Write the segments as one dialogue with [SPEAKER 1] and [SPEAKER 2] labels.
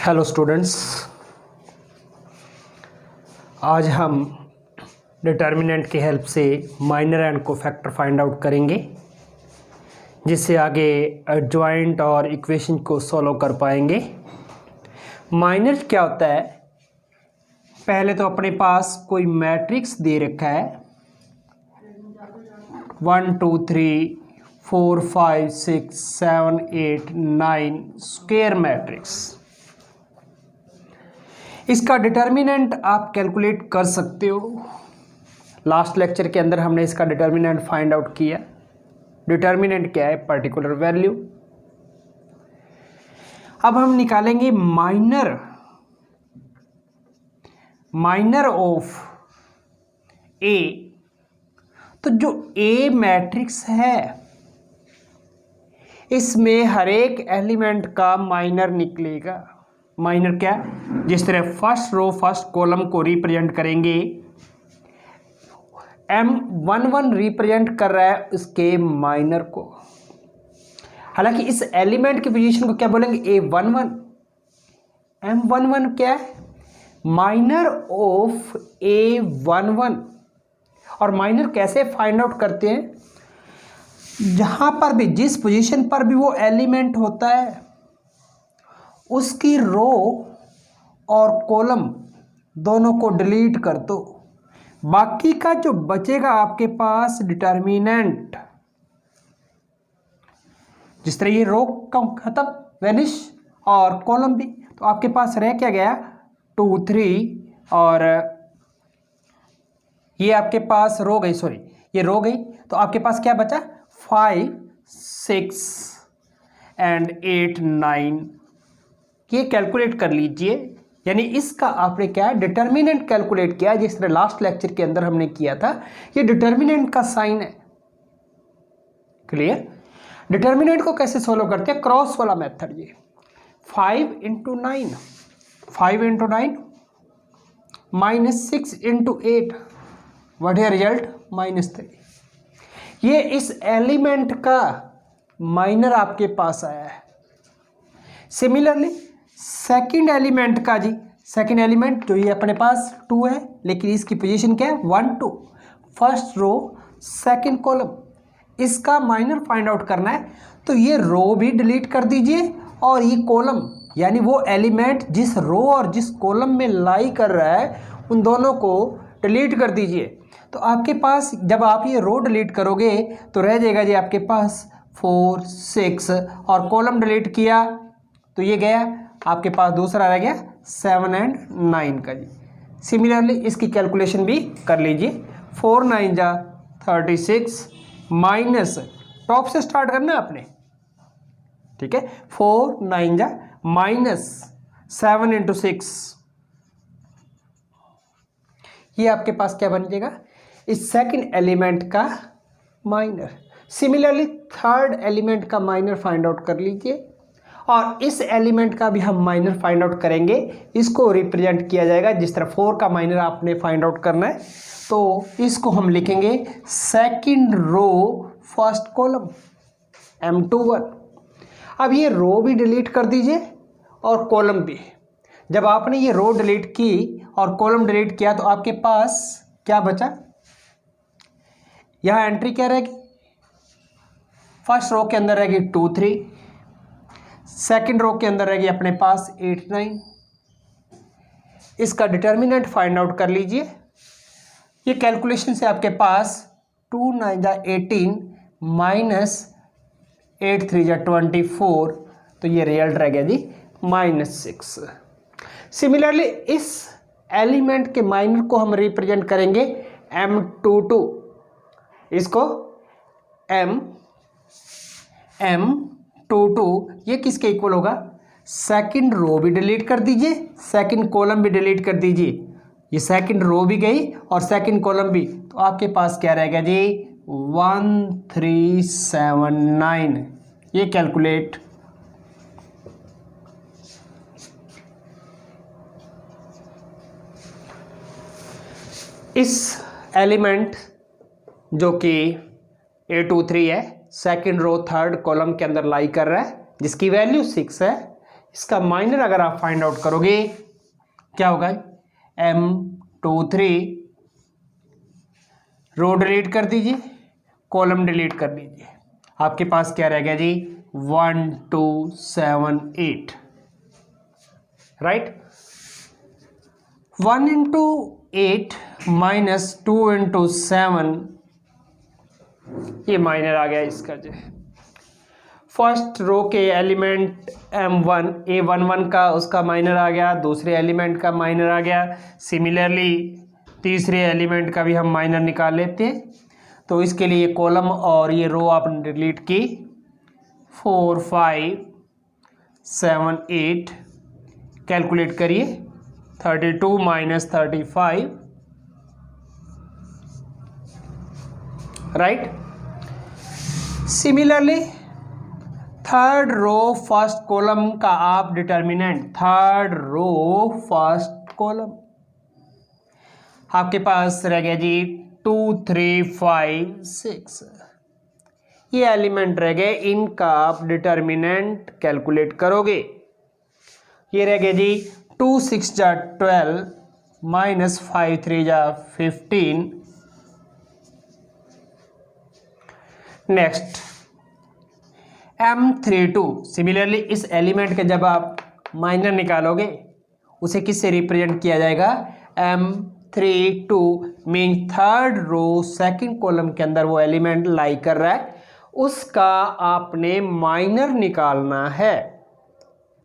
[SPEAKER 1] Hello students, आज हम determinant की हेल्प से minor and cofactor find out करेंगे, जिससे आगे एडजॉइंट और इक्वेशन को सॉल्व कर पाएंगे। माइनर क्या होता है? पहले तो अपने पास कोई मैट्रिक्स दे रखा है 1 2 3 4 5 6 7 8 9 स्क्वायर मैट्रिक्स। इसका डिटर्मिनेंट आप कैलकुलेट कर सकते हो। लास्ट लेक्चर के अंदर हमने इसका डिटर्मिनेंट फाइंड आउट किया। डिटर्मिनेंट क्या है? Particular value. अब हम निकालेंगे माइनर ऑफ ए। तो जो ए मैट्रिक्स है, इसमें हर एक एलिमेंट का माइनर निकलेगा। माइनर क्या? जिस तरह फर्स्ट रो फर्स्ट कॉलम को रिप्रेजेंट करेंगे, M11 रिप्रेजेंट कर रहा है उसके माइनर को। हालांकि इस एलिमेंट की पोजीशन को क्या बोलेंगे? A11। M11 क्या है? Minor of A11। और माइनर कैसे फाइंड आउट करते हैं? जहां पर भी, जिस पोजीशन पर भी वो एलिमेंट होता है, उसकी रो और कॉलम दोनों को डिलीट कर दो। बाकी का जो बचेगा आपके पास डिटर्मिनेंट, जिस तरह ये रो खत्म, वेनिश, और कॉलम भी, तो आपके पास रह क्या गया? 2 3, और ये आपके पास रो गई, सॉरी ये रो गई, तो आपके पास क्या बचा? 5 6 एंड 8 9। ये कैलकुलेट कर लीजिए। यानी इसका आपने क्या है? डिटर्मिनेंट कैलकुलेट किया, जिस तरह लास्ट लेक्चर के अंदर हमने किया था। ये डिटर्मिनेंट का साइन है। क्लियर? डिटर्मिनेंट को कैसे सोल्व करते हैं? क्रॉस वाला मेथड। ये 5 × 9, 5 × 9 -6 × 8, व्हाट है रिजल्ट? -3। ये इस एलिमेंट का माइनर आपके पास आया है। सिमिलरली सेकंड एलिमेंट का, जी सेकंड एलिमेंट जो ये अपने पास 2 है, लेकिन इसकी पोजीशन क्या है? 1 2, फर्स्ट रो सेकंड कॉलम, इसका माइनर फाइंड आउट करना है। तो ये रो भी डिलीट कर दीजिए, और ये कॉलम, यानी वो एलिमेंट जिस रो और जिस कॉलम में लाई कर रहा है, उन दोनों को डिलीट कर दीजिए। तो आपके पास जब आप ये रो डिलीट करोगे तो रह जाएगा जी आपके पास 4 6, और कॉलम डिलीट किया तो ये गया आपके पास, दूसरा रह गया 7 एंड 9 का जी। सिमिलरली इसकी कैलकुलेशन भी कर लीजिए। 4 9 जा 36, माइनस, टॉप से स्टार्ट करना है आपने, ठीक है? 4 9 जा -7 × 6, ये आपके पास क्या बन जाएगा? इस सेकंड एलिमेंट का माइनर। सिमिलरली थर्ड एलिमेंट का माइनर फाइंड आउट कर लीजिए, और इस एलिमेंट का भी हम माइनर फाइंड आउट करेंगे। इसको रिप्रेजेंट किया जाएगा, जिस तरह 4 का माइनर आपने फाइंड आउट करना है, तो इसको हम लिखेंगे second row first column, M21। अब ये रो भी डिलीट कर दीजिए और कॉलम भी। जब आपने ये रो डिलीट की और कॉलम डिलीट किया तो आपके पास क्या बचा? यहाँ एंट्री क्या रहेगी? फर्स्ट रो के अंदर रहेगी 2 3, सेकंड रो के अंदर रहेगी अपने पास 8 9। इसका डिटर्मिनेंट फाइंड आउट कर लीजिए। ये कैलकुलेशन से आपके पास 2 9 जा 18 -8 3 जा 24, तो ये रिजल्ट रह गया जी -6। सिमिलरली इस एलिमेंट के माइनर को हम रिप्रेजेंट करेंगे M22। इसको M22, ये किसके इक्वल होगा? सेकंड रो भी डिलीट कर दीजिए, सेकंड कॉलम भी डिलीट कर दीजिए। ये सेकंड रो भी गई और सेकंड कॉलम भी, तो आपके पास क्या रहेगा जी? 1379। ये कैलकुलेट इस एलिमेंट जो कि A23 है, सेकंड रो थर्ड कॉलम के अंदर लाई कर रहा है, जिसकी वैल्यू 6 है, इसका माइनर अगर आप फाइंड आउट करोगे क्या होगा, M23, रो डिलीट कर दीजिए, कॉलम डिलीट कर दीजिए, आपके पास क्या रह गया जी 1 2 7 8, राइट। 1 इंटू 8 माइनस 2 इंटू 7, ये माइनर आ गया इसका जो फर्स्ट रो के एलिमेंट M1 A11 का उसका माइनर आ गया, दूसरे एलिमेंट का माइनर आ गया। सिमिलरली तीसरे एलिमेंट का भी हम माइनर निकाल लेते हैं, तो इसके लिए कॉलम और ये रो आपने डिलीट की। 4 5 7 8, कैलकुलेट करिए 32 minus 35, right. Similarly third row first column का आप determinant, third row first column आपके पास रह गया जी 2 3 5 6, ये एलिमेंट रह गए, इनका आप डिटर्मिनेंट कैलकुलेट करोगे। ये रह गया जी 2 6 जा 12 माइनस 5 3 जा 15। नेक्स्ट M32, सिमिलरली इस एलिमेंट के जब आप माइनर निकालोगे उसे किससे रिप्रेजेंट किया जाएगा, M32 mean third row second column के अंदर वो एलिमेंट लाई कर रहा है, उसका आपने माइनर निकालना है।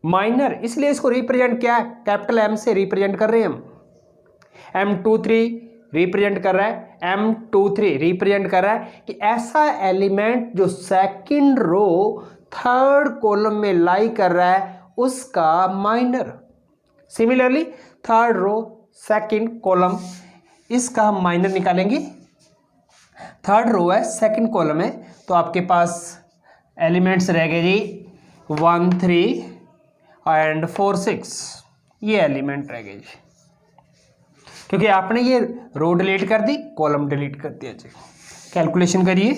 [SPEAKER 1] माइनर इसलिए इसको रिप्रेजेंट किया है, कैपिटल M से रिप्रेजेंट कर रहे हैं हम। M23 रिप्रेजेंट कर रहा है, M23 रिप्रेजेंट कर रहा है कि ऐसा एलिमेंट जो सेकंड रो थर्ड कॉलम में लाई कर रहा है उसका minor. Similarly third row second column, इसका हम माइनर निकालेंगे। थर्ड रो है, सेकंड कॉलम है, तो आपके पास एलिमेंट्स रह गए जी 1 3 एंड 4 6, ये एलिमेंट रह गए जी, क्योंकि आपने ये रो डिलीट कर दी, कॉलम डिलीट कर दिया जी। कैलकुलेशन करिए,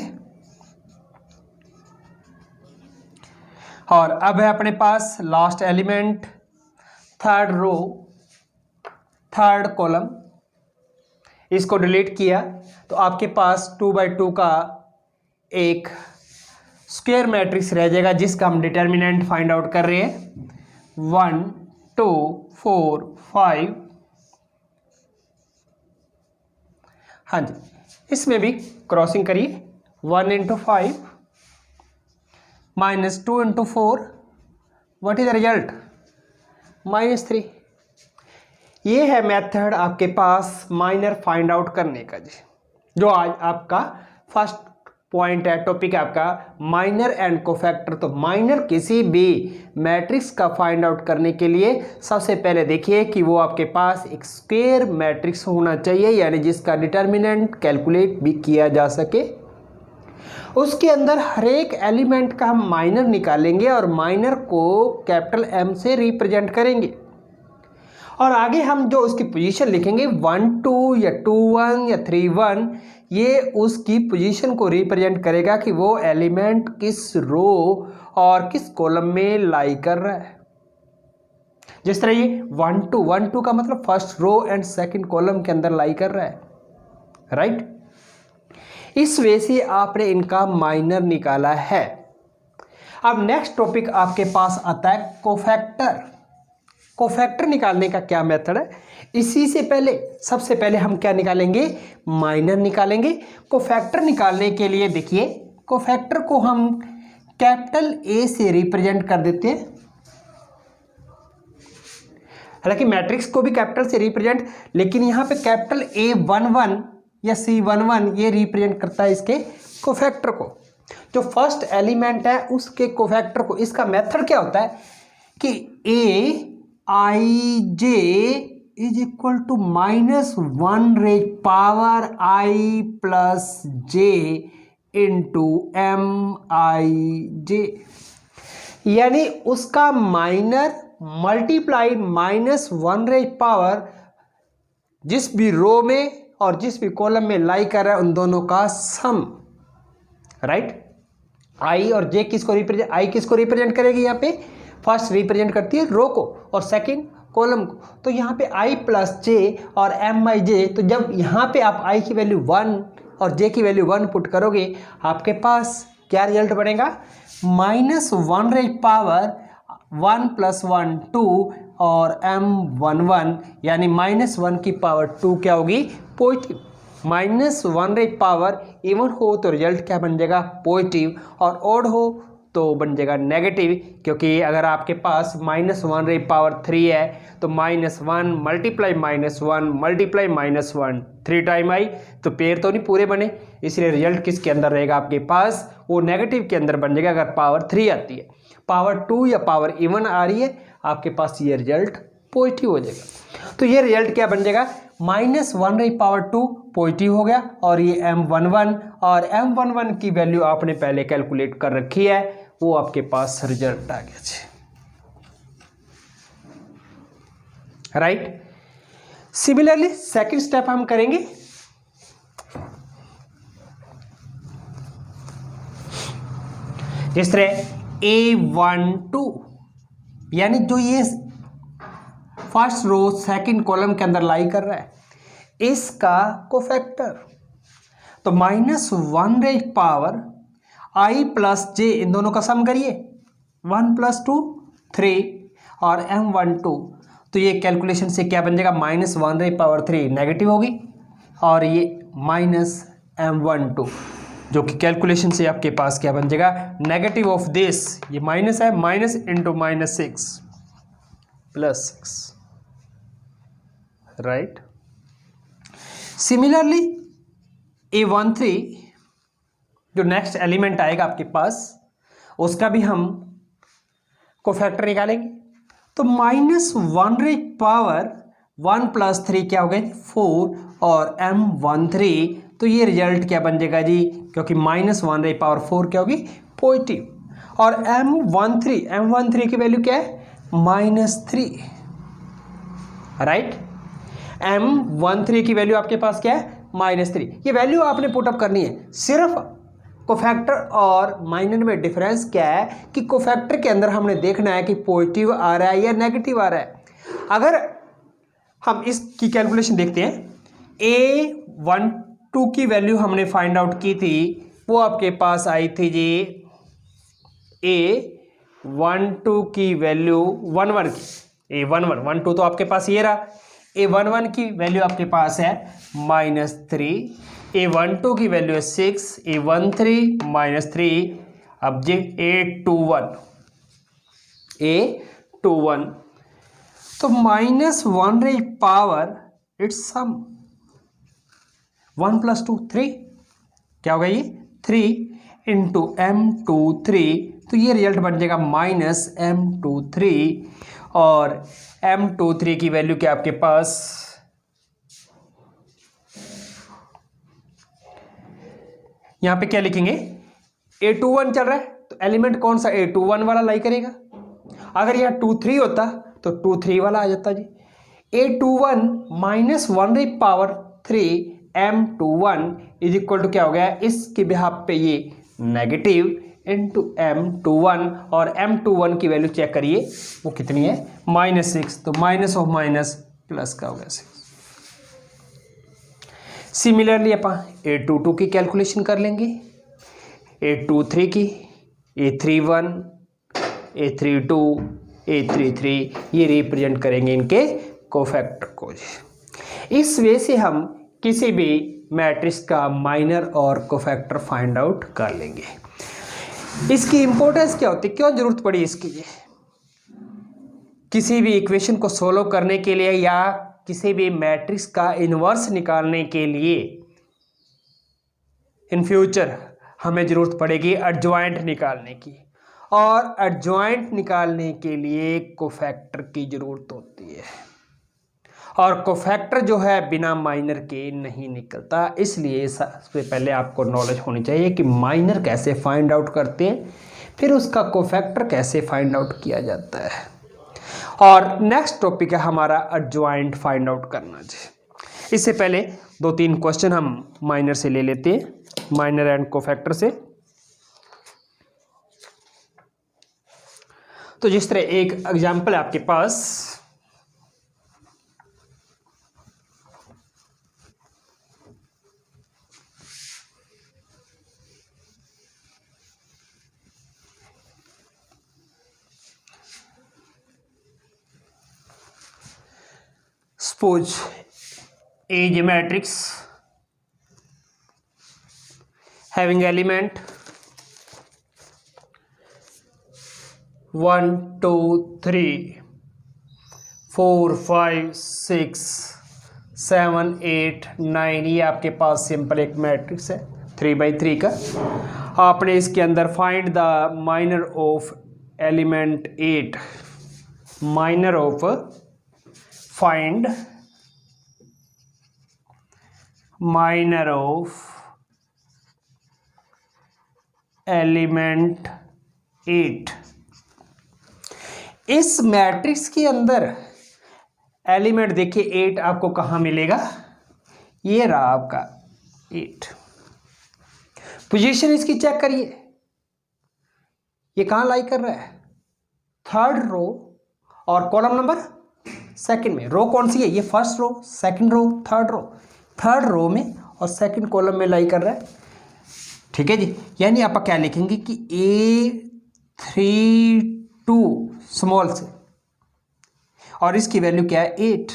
[SPEAKER 1] और अब है अपने पास last element third row third column, इसको डिलीट किया तो आपके पास 2 बाई 2 का एक स्क्वायर मैट्रिक्स रह जाएगा, जिसका हम डिटर्मिनेंट फाइंड आउट कर रहे हैं 1 2 4 5। हाँ जी, इसमें भी क्रॉसिंग करिए, 1 into 5 minus 2 into 4, what is the result, -3। ये है मेथड आपके पास माइनर फाइंड आउट करने का जी, जो आज आपका फर्स्ट पॉइंट है, टॉपिक है आपका माइनर एंड कोफैक्टर। तो माइनर किसी भी मैट्रिक्स का फाइंड आउट करने के लिए सबसे पहले देखिए कि वो आपके पास एक स्क्वायर मैट्रिक्स होना चाहिए, यानी जिसका डिटर्मिनेंट कैलकुलेट भी किया जा सके। उसके अंदर हर एक एलिमेंट का हम माइनर निकालेंगे और माइनर को कैपिटल M से रिप्रेजेंट करेंगे, और आगे हम जो उसकी पोजीशन लिखेंगे 1 2 या 2 1 या 3 1, ये उसकी पोजीशन को रिप्रेजेंट करेगा कि वो एलिमेंट किस रो और किस कॉलम में लाई कर रहा है। जिस तरह ये 1 2 का मतलब first row and second column के अंदर लाई कर रहा है, राइट। इस वे से आपने इनका माइनर निकाला है। अब नेक्स्ट टॉपिक आपके पास आता है कोफैक्टर। कोफैक्टर निकालने का क्या मेथड है, इसी से पहले सबसे पहले हम क्या निकालेंगे, माइनर निकालेंगे। कोफैक्टर निकालने के लिए देखिए, कोफैक्टर को हम कैपिटल A से रिप्रेजेंट कर देते हैं, हालांकि मैट्रिक्स को भी कैपिटल से रिप्रेजेंट, लेकिन यहाँ पे कैपिटल A11 या C11 ये रिप्रेजेंट करता है इसके कोफैक्टर को, जो फर्स्ट एलिमेंट है उसके कोफैक्टर को। इसका मेथड क्या होता है कि Aij is equal to -1 raise power I plus j into Mij, यानी उसका माइनर मल्टीप्लाई -1 रेज पावर जिस भी रो में और जिस भी कॉलम में लाई कर रहा है उन दोनों का सम, राइट। I और j किसको रिप्रेजेंट, I किसको रिप्रेजेंट करेगी यहाँ पे, फर्स्ट रिप्रेजेंट करती है रो को और सेकंड कॉलम को। तो यहाँ पे i प्लस जे और एम आई जे, तो जब यहाँ पे आप i की वैल्यू 1 और j की वैल्यू 1 पुट करोगे आपके पास क्या रिजल्ट बनेगा, -1 प्लस 1 2 और m11 यानी -1 की पावर 2 क्या होगी, पॉजिटिव। -1 इवन हो तो रिजल्ट क्या बन जाएगा, पॉजिटिव, और ऑड हो तो बन जाएगा नेगेटिव, क्योंकि अगर आपके पास -1 है तो -1 मल्टीप्लाई -1 मल्टीप्लाई -1 3 टाइम आई, तो पेयर तो नहीं पूरे बने, इसलिए रिजल्ट किसके अंदर रहेगा आपके पास, वो नेगेटिव के अंदर बन जाएगा अगर पावर 3 आती है। पावर 2 या पावर इवन आ रही है आपके पास, ये रिजल्ट पॉजिटिव हो जाएगा। तो ये रिजल्ट क्या बन जाएगा, -1 पॉजिटिव हो गया, और ये m11 और m11 की वैल्यू आपने पहले कैलकुलेट कर रखी है, वो आपके पास रिजल्ट आ गया जी, राइट। सिमिलरली सेकंड स्टेप हम करेंगे। जिस तरह A12 यानी जो ये फर्स्ट रो सेकंड कॉलम के अंदर लाई कर रहा है, इसका कोफैक्टर, तो -1 i प्लस जे, इन दोनों का सम करिए, 1 + 2 3 और m12, तो ये कैलकुलेशन से क्या बन जाएगा, -1 नेगेटिव होगी, और ये -m12 जो कि कैलकुलेशन से आपके पास क्या बन जाएगा, नेगेटिव ऑफ दिस, ये माइनस है, minus into -6 + 6, right. Similarly A13 जो नेक्स्ट एलिमेंट आएगा आपके पास, उसका भी हम कोफैक्टर निकालेंगे। तो -1 + 3 क्या हो गया, 4 और m13, तो ये रिजल्ट क्या बन जाएगा जी, क्योंकि -1 क्या होगी, पॉजिटिव, और m13 की वैल्यू क्या है, -3, राइट। m13 की वैल्यू आपके पास क्या है, -3। ये वैल्यू आपने पुटअप करनी है। सिर्फ कोफैक्टर और माइनर में डिफरेंस क्या है कि कोफैक्टर के अंदर हमने देखना है कि पॉजिटिव आ रहा है या नेगेटिव आ रहा है। अगर हम इसकी कैलकुलेशन देखते हैं, A12 की वैल्यू हमने फाइंड आउट की थी, वो आपके पास आई थी जी, A12 की वैल्यू 11 की, A11 तो आपके पास ये रहा, A11 की वैल्यू आपके पास है -3, A12 की वैल्यू है 6, A13 -3, अब जी A21 तो -1 इट्स सम 1 + 2 3, क्या होगा ये 3 इंटू m23, तो ये रिजल्ट बन जाएगा -m23, और m23 की वैल्यू क्या आपके पास, यहां पे क्या लिखेंगे, A21 चल रहा है तो एलिमेंट कौन सा, A21 वाला लाई करेगा। अगर यह 23 होता तो 23 वाला आ जाता जी। A21 -1 m21 is equal to क्या हो गया, इसके बिहाफ पे ये नेगेटिव इंटू m21, और m21 की वैल्यू चेक करिए वो कितनी है, -6, तो माइनस ऑफ माइनस प्लस का हो गया 6। सिमिलरली अपन A22 की कैलकुलेशन कर लेंगे, A23 की, A31, A32, A33, ये रिप्रेजेंट करेंगे इनके कोफैक्टर को। इस वे से हम किसी भी मैट्रिक्स का माइनर और कोफैक्टर फाइंड आउट कर लेंगे। इसकी इंपॉर्टेंस क्या होती है, क्यों जरूरत पड़ी इसकी, किसी भी इक्वेशन को सोल्व करने के लिए या किसी भी मैट्रिक्स का इन्वर्स निकालने के लिए इन फ्यूचर हमें जरूरत पड़ेगी एडजॉइंट निकालने की, और एडजॉइंट निकालने के लिए कोफैक्टर की जरूरत होती है, और कोफैक्टर जो है बिना माइनर के नहीं निकलता। इसलिए सबसे पहले आपको नॉलेज होनी चाहिए कि माइनर कैसे फाइंड आउट करते हैं, फिर उसका कोफैक्टर कैसे फाइंड आउट किया जाता है, और नेक्स्ट टॉपिक है हमारा एडजॉइंट फाइंड आउट करना जी। इससे पहले 2-3 क्वेश्चन हम माइनर से ले लेते हैं, माइनर एंड कोफैक्टर से। तो जिस तरह एक एग्जाम्पल है आपके पास, suppose A is a matrix having element 1 2 3 4 5 6 7 8 9। ये आपके पास सिंपल एक मैट्रिक्स है 3x3 का। आपने इसके अंदर find the minor of element 8, minor of find minor of element 8। इस मैट्रिक्स के अंदर एलिमेंट देखिए 8 आपको कहां मिलेगा, ये रहा आपका 8। पोजीशन इसकी चेक करिए, ये कहां लाई कर रहा है, थर्ड रो और कॉलम नंबर सेकंड में। रो कौन सी है, ये first row, second row, third row, third row में और सेकंड कॉलम में लाई कर रहा है। ठीक है जी, यानी आप क्या लिखेंगे कि A32 स्मॉल से और इसकी वैल्यू क्या है 8।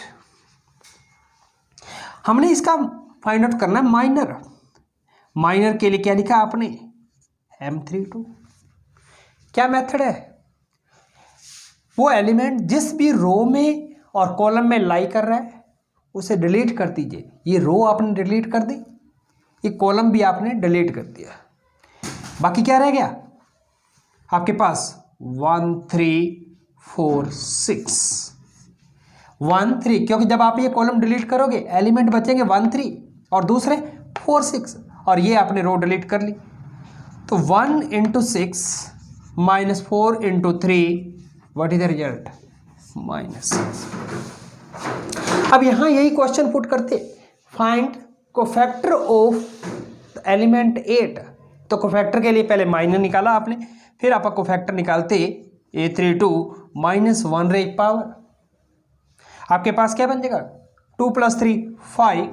[SPEAKER 1] हमने इसका फाइंड आउट करना है माइनर। माइनर के लिए क्या लिखा आपने, M32। क्या मेथड है, वो एलिमेंट जिस भी रो में और कॉलम में लाई कर रहा है उसे डिलीट कर दीजिए। ये रो आपने डिलीट कर दी, ये कॉलम भी आपने डिलीट कर दिया, बाकी क्या रह गया आपके पास 1 3 4 6 1 3, क्योंकि जब आप ये कॉलम डिलीट करोगे एलिमेंट बचेंगे 1 3 और दूसरे 4 6, और ये आपने रो डिलीट कर ली। तो 1 × 6 -4 × 3, व्हाट इज द रिजल्ट, -6। अब यहां यही क्वेश्चन पुट करते, फाइंड कोफैक्टर ऑफ एलिमेंट 8। तो कोफैक्टर के लिए पहले माइनर निकाला आपने, फिर आप कोफैक्टर निकालते A32 -1 रे पावर, आपके पास क्या बन जाएगा 2 + 3 5,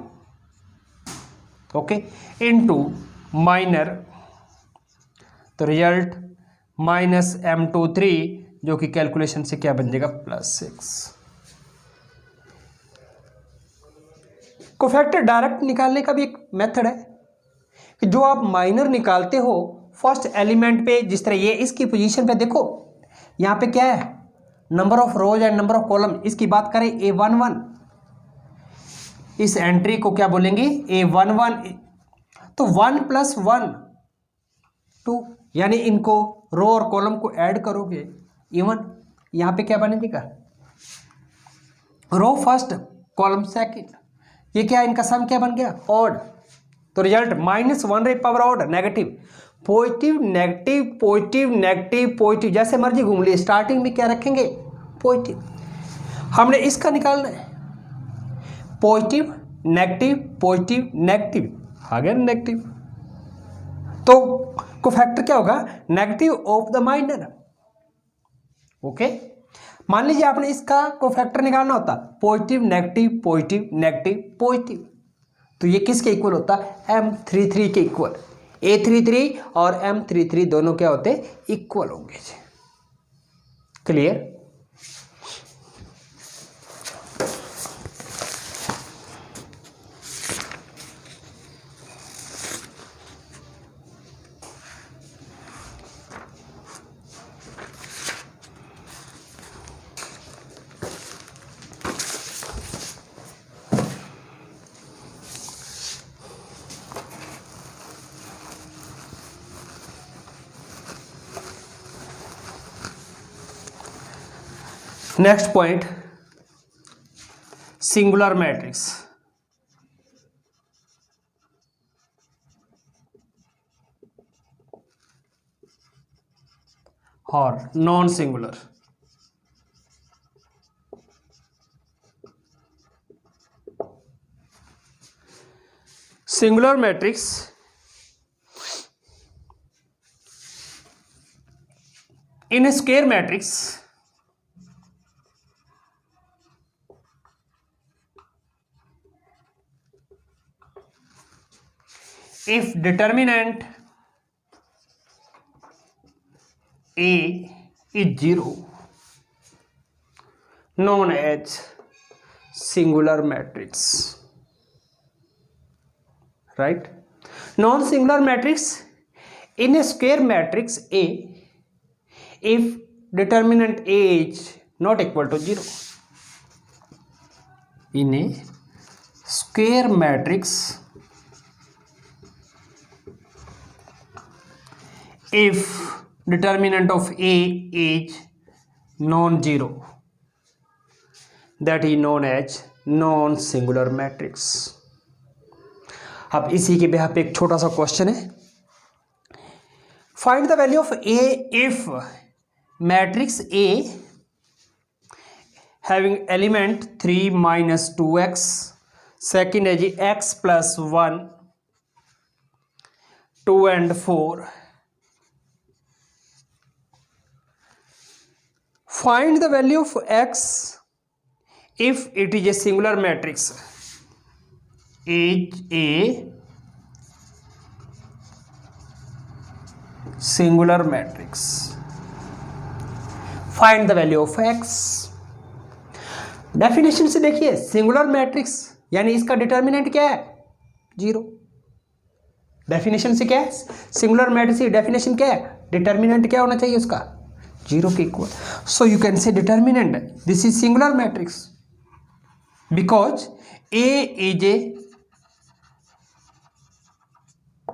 [SPEAKER 1] ओके, इनटू माइनर, तो रिजल्ट -M23, जो कि कैलकुलेशन से क्या बन जाएगा +6। कोफैक्टर डायरेक्ट निकालने का भी एक मेथड है कि जो आप माइनर निकालते हो फर्स्ट एलिमेंट पे, जिस तरह ये इसकी पोजीशन पे देखो, यहाँ पे क्या है number of rose and number of column. इसकी बात करें A11, इस एंट्री को क्या बोलेंगे A11, तो 1 + 1 2, यानी इनको रो और कॉलम को ऐड करोगे इवन, यहाँ पे क्या बनेगा रो फर्स्ट कॉलम सेकंड, ये क्या इनका सम क्या बन गया ऑड। तो result -1 raise power odd, negative, positive negative positive negative positive, जैसे मर्जी घूम लिए, स्टार्टिंग में क्या रखेंगे पॉजिटिव। हमने इसका निकालना है पॉजिटिव नेगेटिव आ गया नेगेटिव, तो कोफैक्टर क्या होगा negative of the minor. Okay, मान लीजिए आपने इसका कोफैक्टर निकालना होता पॉजिटिव नेगेटिव पॉजिटिव, तो ये किसके इक्वल होता M33 के इक्वल। A33 और M33 दोनों क्या होते इक्वल होंगे। Clear. Next point, singular matrix. और non singular. Singular matrix in a square matrix if determinant A is 0, known as singular matrix, right? Non-singular matrix in a square matrix A, if determinant A is not equal to 0. In a square matrix, if determinant of A is non-zero, that is known as non-singular matrix. अब इसी के बेहा पे एक छोटा सा question है, find the value of A if matrix A having element 3 minus 2x, second है जी x plus 1, 2 and 4. Find the value of x if it is a singular matrix. Is a singular matrix. Find the value of x. Definition से देखिए, singular matrix यानी इसका determinant क्या है? 0. Definition से क्या है? सिंगुलर मैट्रिक्स की डेफिनेशन क्या है? डिटर्मिनेंट क्या होना चाहिए उसका? 0 के equal. So you can say determinant this is singular matrix because A is a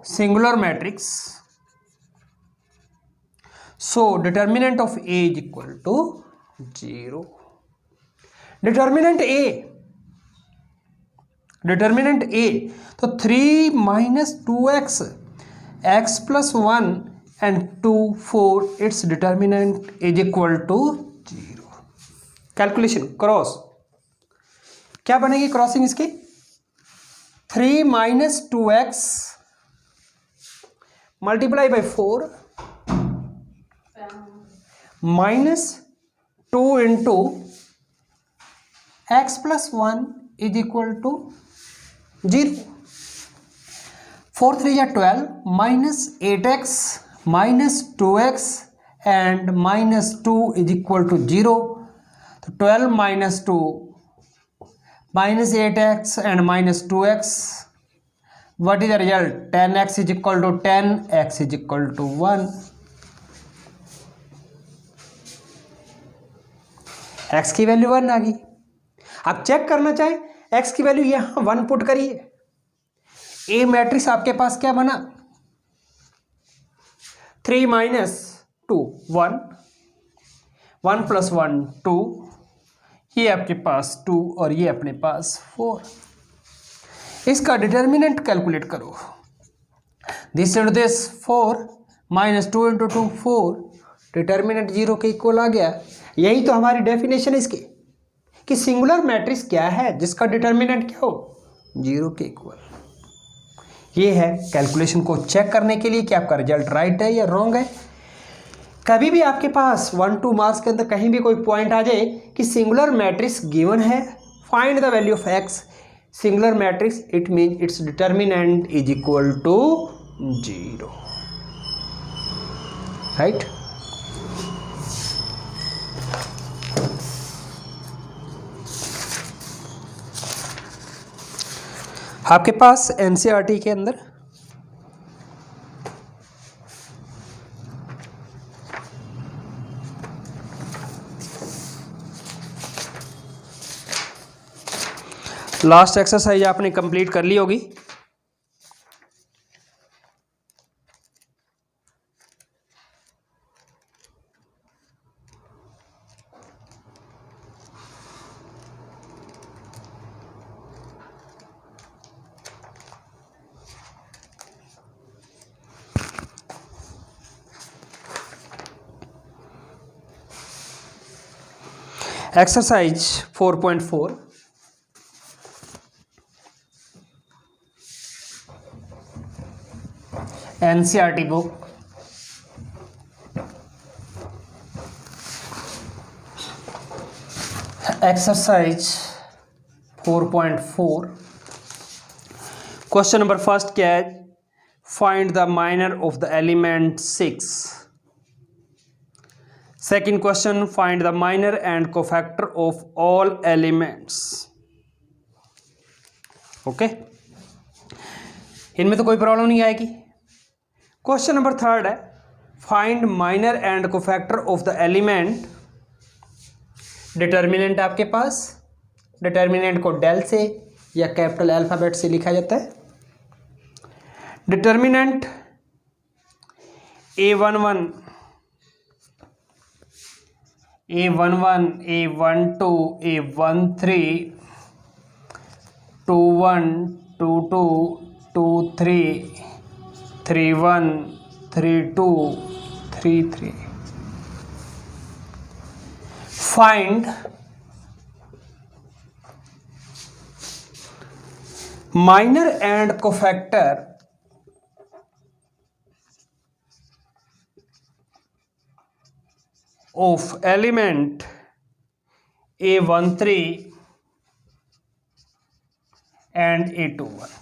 [SPEAKER 1] singular matrix. So determinant of A is equal to 0. Determinant A, तो 3 minus 2x, x plus 1 and 2, 4, its determinant is equal to 0. Calculation cross क्या बनेगी? Crossing इसकी 3 minus 2x multiply by 4 minus 2 into x plus 1 is equal to 0. 4 3 या 12 minus 8x minus 2x and minus 2 is equal to 0. तो 12 minus 2 minus 8x and minus 2x. What is the result? 10x is equal to 10, x is equal to 1. x की value 1 आ गई. आप check करना चाहे x की value यहाँ 1 put करिए. A matrix आपके पास क्या बना? 3 minus 2 1, 1 plus 1 2, ये आपके पास 2 और ये अपने पास 4. इसका डिटर्मिनेंट कैलकुलेट करो. This into this 4 minus 2 into 2 4, determinant 0 के इक्वल आ गया. यही तो हमारी डेफिनेशन है इसकी कि सिंगुलर मैट्रिक्स क्या है जिसका डिटर्मिनेंट क्या हो? 0 के इक्वल. ये है कैलकुलेशन को चेक करने के लिए कि आपका रिजल्ट राइट है या रॉन्ग है. कभी भी आपके पास 1-2 मार्क्स के अंदर कहीं भी कोई पॉइंट आ जाए कि सिंगुलर मैट्रिक्स गिवन है, find the value of x, singular matrix, it mean its determinant is equal to 0. Right. आपके पास एनसीईआरटी के अंदर लास्ट एक्सरसाइज आपने कंप्लीट कर ली होगी. Exercise 4.4 NCERT book exercise 4.4 question number first क्या है? Find the minor of the element 6. Second question, find the minor and cofactor of all elements. Okay, इनमें तो कोई प्रॉब्लम नहीं आएगी. क्वेश्चन नंबर थर्ड है, find minor and cofactor of the element. Determinant आपके पास, determinant को डेल से या कैपिटल अल्फाबेट से लिखा जाता है. Determinant A11, A11, A12, A13, 21, 22, 23, 31, 32, 33. Find minor and cofactor of element A13 and A21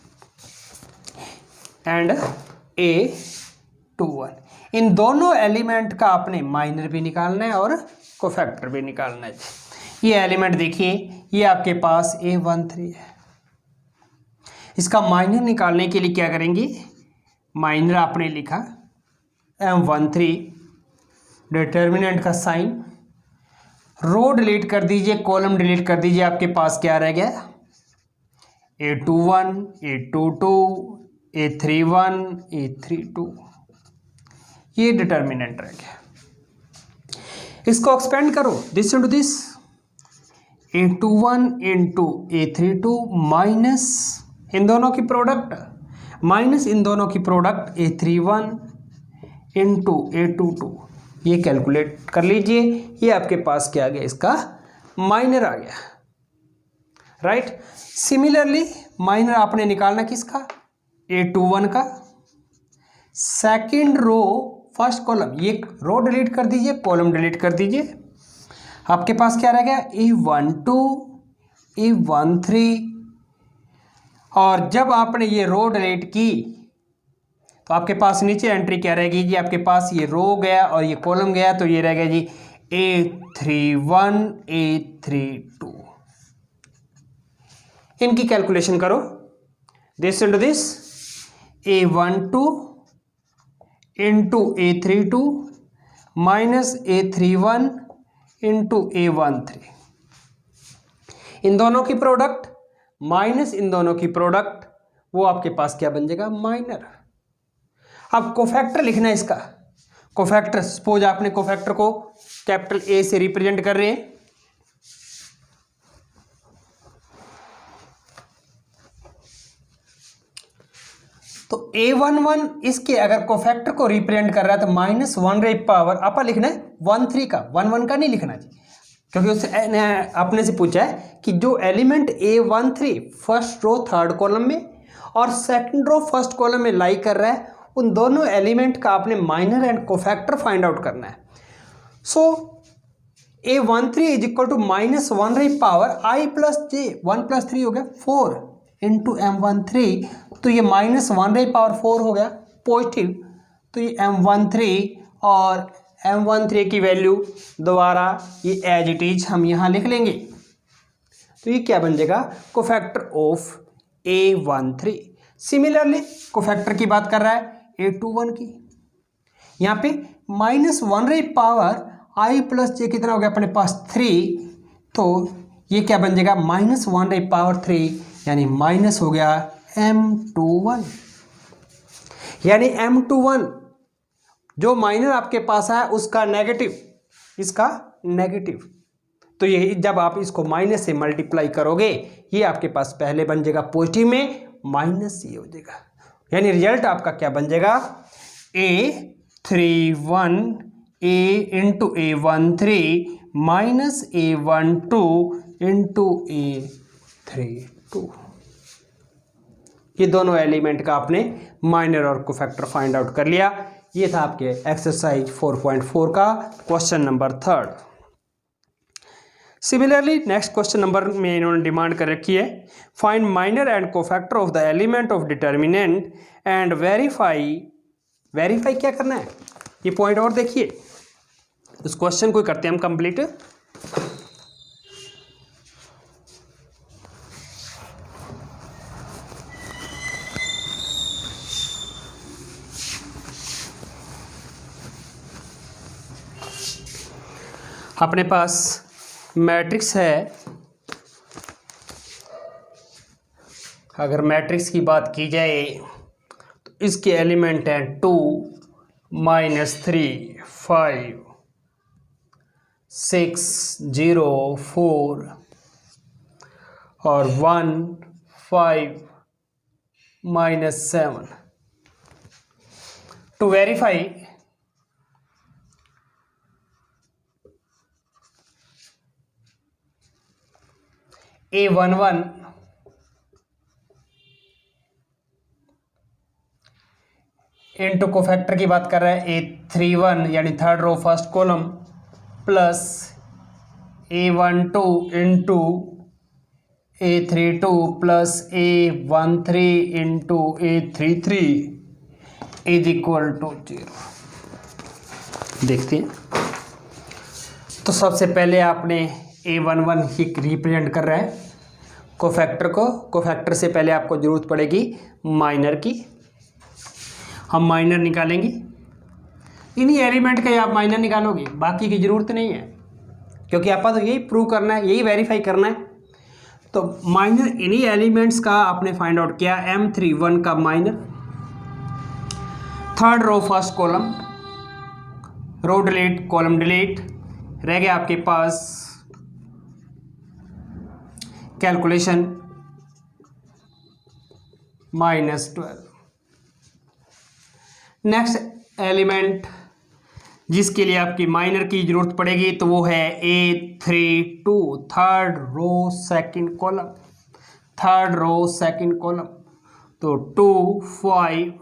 [SPEAKER 1] and A21. इन दोनों एलिमेंट का आपने माइनर भी निकालना है और कोफैक्टर भी निकालना है. ये एलिमेंट देखिए, ये आपके पास A13 है. इसका माइनर निकालने के लिए क्या करेंगे, माइनर आपने लिखा M13, डिटर्मिनेंट का साइन, रो डिलीट कर दीजिए, कॉलम डिलीट कर दीजिए. आपके पास क्या रह गया, A21, A22, A31, A32. ये डिटर्मिनेंट रह गया. इसको एक्सपेंड करो, this into this, A21 into A32 minus इन दोनों की प्रोडक्ट, माइनस इन दोनों की प्रोडक्ट A31 इंटू A22. ये कैलकुलेट कर लीजिए. ये आपके पास क्या आ गया, इसका माइनर आ गया. राइट. सिमिलरली माइनर आपने निकालना किसका, A21 का. सेकंड रो फर्स्ट कॉलम, ये रो डिलीट कर दीजिए, कॉलम डिलीट कर दीजिए. आपके पास क्या रह गया, A12, A13. और जब आपने ये रो डिलीट की तो आपके पास नीचे एंट्री क्या रहेगी जी, आपके पास ये रो गया और ये कॉलम गया, तो ये रह गया जी A31, A32. इनकी कैलकुलेशन करो, this into this, A12 into A32 minus A31 into A13. इन दोनों की प्रोडक्ट माइनस इन दोनों की प्रोडक्ट, वो आपके पास क्या बन जाएगा, माइनर. अब कोफैक्टर लिखना है इसका. कोफैक्टर, सपोज आपने कोफैक्टर को कैपिटल A से रिप्रेजेंट कर रहे हैं. तो A11 इसके अगर कोफैक्टर को रिप्रेजेंट कर रहा है तो माइनस 1 रे पावर आपा लिखना है 13 का, 11 का नहीं लिखना जी, क्योंकि उससे अपने से पूछा है कि जो element A13 first row third column में और सेकंड रो फर्स्ट कॉलम में लाई कर रहा है, उन दोनों एलिमेंट का आपने minor and cofactor find out करना है. So A13 is equal to minus 1 raise power I plus J, 1 plus 3 हो गया 4 इंटू M13. तो ये माइनस 1 रे पावर 4 हो गया पॉजिटिव. तो ये M13 और M13 की वैल्यू दोबारा ये एज इट इज हम यहाँ लिख लेंगे. तो ये क्या बन जाएगा, cofactor of A13. Similarly cofactor की बात कर रहा है A21 की. यहाँ पे minus 1 raise power I plus J कितना हो गया अपने पास 3. तो ये क्या बन जाएगा, माइनस 1 रे पावर 3, यानी माइनस हो गया M21. यानी M21 जो माइनर आपके पास है उसका नेगेटिव, इसका नेगेटिव. तो ये जब आप इसको माइनस से मल्टीप्लाई करोगे, ये आपके पास पहले बन जाएगा पॉजिटिव में, माइनस ये हो जाएगा. यानी रिजल्ट आपका क्या बन जाएगा, A31 A into A13 minus A12 into A32. ये दोनों एलिमेंट का आपने माइनर और कोफैक्टर फाइंड आउट कर लिया. ये था आपके एक्सरसाइज 4.4 का question number third. Similarly next question number में इन्होंने डिमांड कर रखी है, find minor and cofactor of the element of determinant and verify. Verify क्या करना है, ये पॉइंट और देखिए, उस क्वेश्चन को करते हैं हम कंप्लीट। अपने पास मैट्रिक्स है, अगर मैट्रिक्स की बात की जाए तो इसके एलिमेंट हैं 2 -3 5 6 0 4 और 1 5 -7। To verify A11 into cofactor की बात कर रहा है A31 यानी third row first column plus A12 into A32 plus A13 into A33 is equal to 0। देखते हैं, तो सबसे पहले आपने A11 ही रिप्रेजेंट कर रहा है कोफैक्टर को। कोफैक्टर से पहले आपको जरूरत पड़ेगी माइनर की, हम माइनर निकालेंगे। इन्हीं एलिमेंट का आप माइनर निकालोगे, बाकी की जरूरत नहीं है, क्योंकि आपको तो यही प्रूव करना है, यही वेरीफाई करना है। तो माइनर इन्हीं एलिमेंट्स का आपने फाइंड आउट किया। M31 का minor, third row first column, row delete column delete, रह गया आपके पास कैलकुलेशन -12। नेक्स्ट एलिमेंट जिसके लिए आपकी माइनर की जरूरत पड़ेगी तो वो है A32 third row second column, third row second column. तो 2 5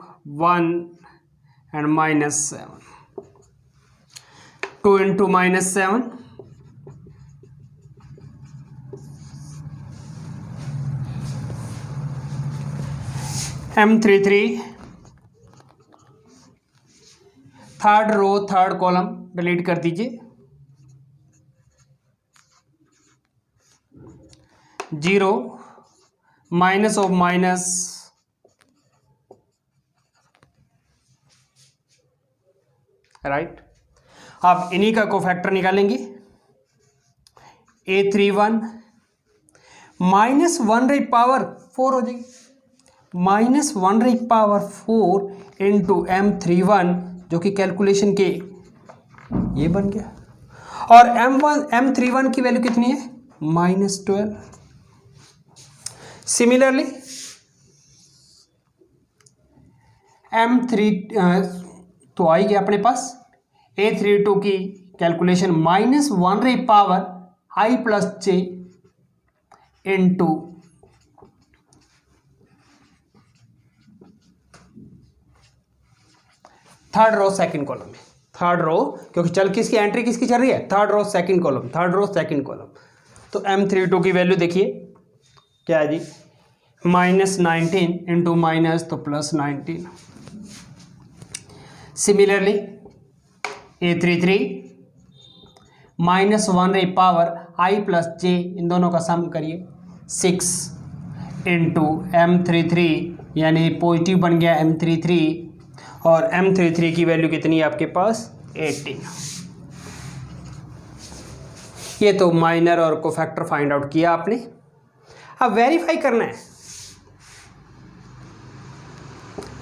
[SPEAKER 1] 1 and -7, 2 into -7 M33 third row third column delete कर दीजिए, 0 माइनस ऑफ माइनस राइट। आप इन्हीं का कोफैक्टर निकालेंगे। A31 -1 रही पावर 4 हो जाएगी, -1 रही पावर 4 इंटू M31 जो कि कैलकुलेशन के ये बन गया। और M31 की वैल्यू कितनी है, -12। सिमिलरली M3 तो आई गया अपने पास। A32 की कैलकुलेशन -1 रही power I plus j into third row second column में, थर्ड रो क्योंकि चल किसकी एंट्री किसकी चल रही है, third row second column, third row second column. तो M32 की वैल्यू देखिए क्या है जी, -19 इंटू माइनस तो +19। सिमिलरली A33 -1 रही पावर I प्लस j, इन दोनों का सम करिए 6 इंटू M33 यानी पॉजिटिव बन गया M33 और M33 की वैल्यू कितनी है आपके पास 18। ये तो माइनर और कोफैक्टर फाइंड आउट किया आपने। अब वेरीफाई करना है,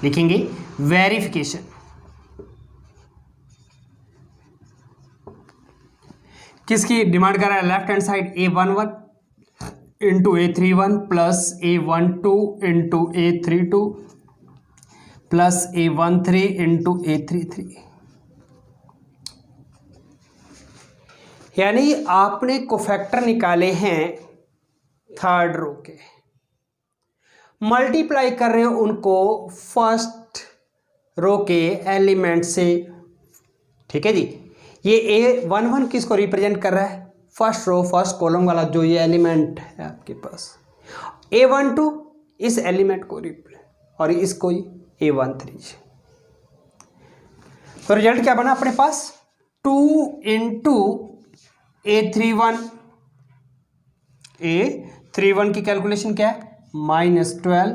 [SPEAKER 1] लिखेंगे वेरिफिकेशन। किसकी डिमांड कर रहा है, left hand side A11 into A31 plus A12 into A32 plus A13 into A33। यानी आपने कोफैक्टर निकाले हैं थर्ड रो के, मल्टीप्लाई कर रहे हो उनको फर्स्ट रो के एलिमेंट से। ठीक है जी, ये A11 किसको रिप्रेजेंट कर रहा है, फर्स्ट रो फर्स्ट कॉलम वाला जो ये एलिमेंट है आपके पास A12 इस एलिमेंट को रिप्लेस और इसको A13। तो रिजल्ट क्या बना अपने पास 2 इंटू A31। A31 की कैलकुलेशन क्या है -12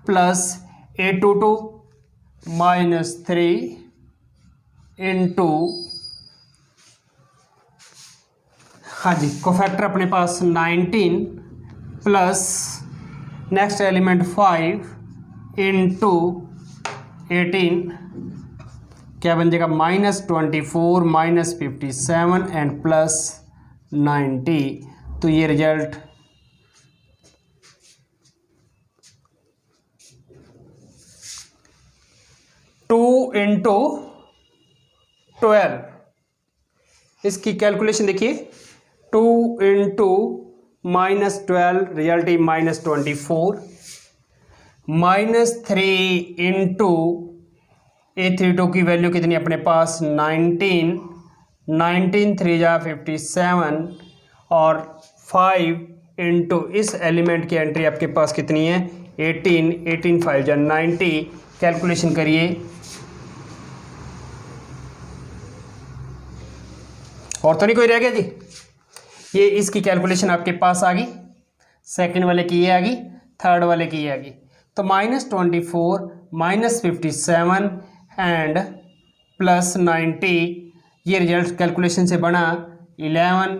[SPEAKER 1] प्लस A22 -3 इंटू, हाँ जी, कोफैक्टर अपने पास 19 प्लस नेक्स्ट एलिमेंट 5 इंटू 18 क्या बन जाएगा -24 -57 एंड प्लस 90। तो ये रिजल्ट टू इंटू 12, इसकी कैलकुलेशन देखिए 2 इंटू -12 रिजल्ट ही -24 -3 इंटू A32 की वैल्यू कितनी अपने पास 19 3 जा 57 और 5 इंटू इस एलिमेंट की एंट्री आपके पास कितनी है 18 5 जा 90। कैलकुलेशन करिए और तो नहीं कोई रह गया जी। ये इसकी कैलकुलेशन आपके पास आ गई, सेकंड वाले की ये आ गई, थर्ड वाले की ये आ गई। तो -24 -57 एंड प्लस 90, ये रिजल्ट कैलकुलेशन से बना 11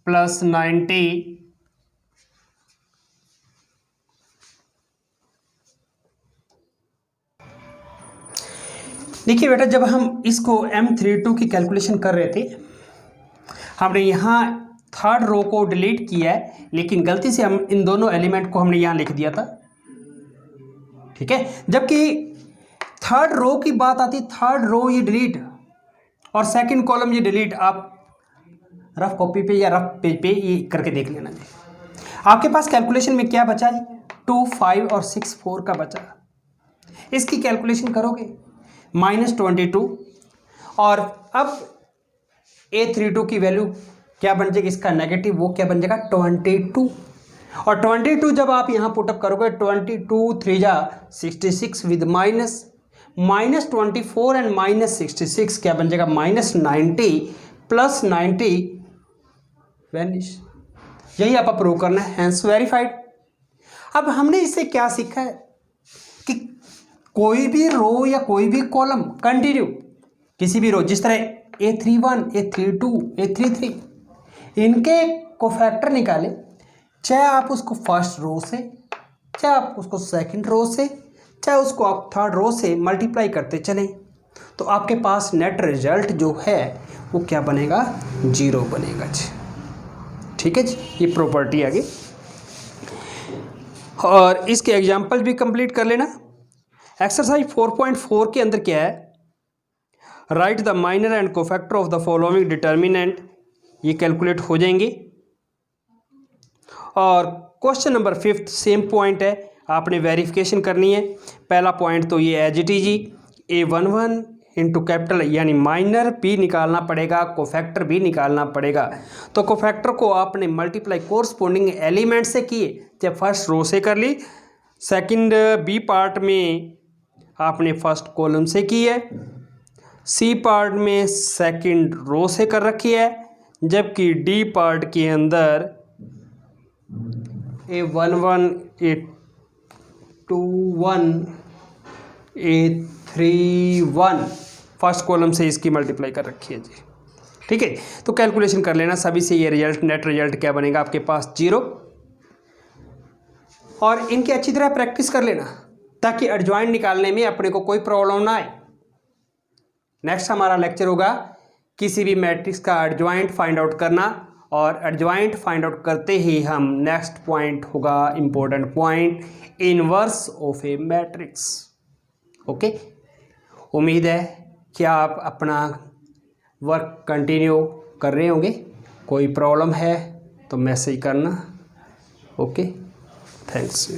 [SPEAKER 1] प्लस 90 देखिए बेटा, जब हम इसको M32 की कैलकुलेशन कर रहे थे हमने यहाँ थर्ड रो को डिलीट किया है, लेकिन गलती से हम इन दोनों एलिमेंट को हमने यहाँ लिख दिया था, ठीक है। जबकि थर्ड रो की बात आती, थर्ड रो ये डिलीट और सेकंड कॉलम ये डिलीट, आप रफ कॉपी पे या रफ पेज पे ये करके देख लेना जी। आपके पास कैलकुलेशन में क्या बचा है 2 5 और 6 4 का बचा। इसकी कैलकुलेशन करोगे -22 और अब A32 की वैल्यू क्या बन जाएगी इसका नेगेटिव, वो क्या बन जाएगा 22 और 22 जब आप यहाँ पुटअप करोगे 22 3 जा 66 विद -24 एंड -66 क्या बन जाएगा -90 प्लस 90 वैनिश। यही आप प्रूव करना है, हैंस वेरीफाइड। अब हमने इससे क्या सीखा है कि कोई भी रो या कोई भी कॉलम कंटिन्यू किसी भी रो, जिस तरह A31 A32 A33 इनके कोफैक्टर निकाले, चाहे आप उसको फर्स्ट रो से, चाहे आप उसको सेकंड रो से, चाहे उसको आप थर्ड रो से मल्टीप्लाई करते चलें, तो आपके पास नेट रिजल्ट जो है वो क्या बनेगा 0 बनेगा जी। ठीक है जी, ये प्रॉपर्टी आ गई। और इसके एग्जाम्पल भी कंप्लीट कर लेना। एक्सरसाइज 4.4 के अंदर क्या है, right the minor and cofactor of the following determinant, ये कैलकुलेट हो जाएंगे। और क्वेश्चन नंबर 5 सेम पॉइंट है, आपने वेरिफिकेशन करनी है। पहला पॉइंट तो ये एज इट इज ही A11 इंटू कैपिटल यानी माइनर भी निकालना पड़ेगा, कोफैक्टर भी निकालना पड़ेगा। तो कोफैक्टर को आपने मल्टीप्लाई कोरस्पोंडिंग एलिमेंट से किए, चाहे फर्स्ट रो से कर ली, सेकंड बी पार्ट में आपने फर्स्ट कॉलम से की है, सी पार्ट में सेकंड रो से कर रखी है, जबकि डी पार्ट के अंदर A11 A21 A31 first column से इसकी मल्टीप्लाई कर रखी है जी। ठीक है, तो कैलकुलेशन कर लेना सभी से, ये रिजल्ट नेट रिजल्ट क्या बनेगा आपके पास 0। और इनकी अच्छी तरह प्रैक्टिस कर लेना ताकि एडजॉइंट निकालने में अपने को कोई प्रॉब्लम ना आए। नेक्स्ट हमारा लेक्चर होगा किसी भी मैट्रिक्स का एडजॉइंट फाइंड आउट करना, और एडजॉइंट फाइंड आउट करते ही हम नेक्स्ट पॉइंट होगा important point, inverse of A matrix. Okay, उम्मीद है कि आप अपना वर्क कंटिन्यू कर रहे होंगे। कोई प्रॉब्लम है तो मैसेज करना। Okay, thanks.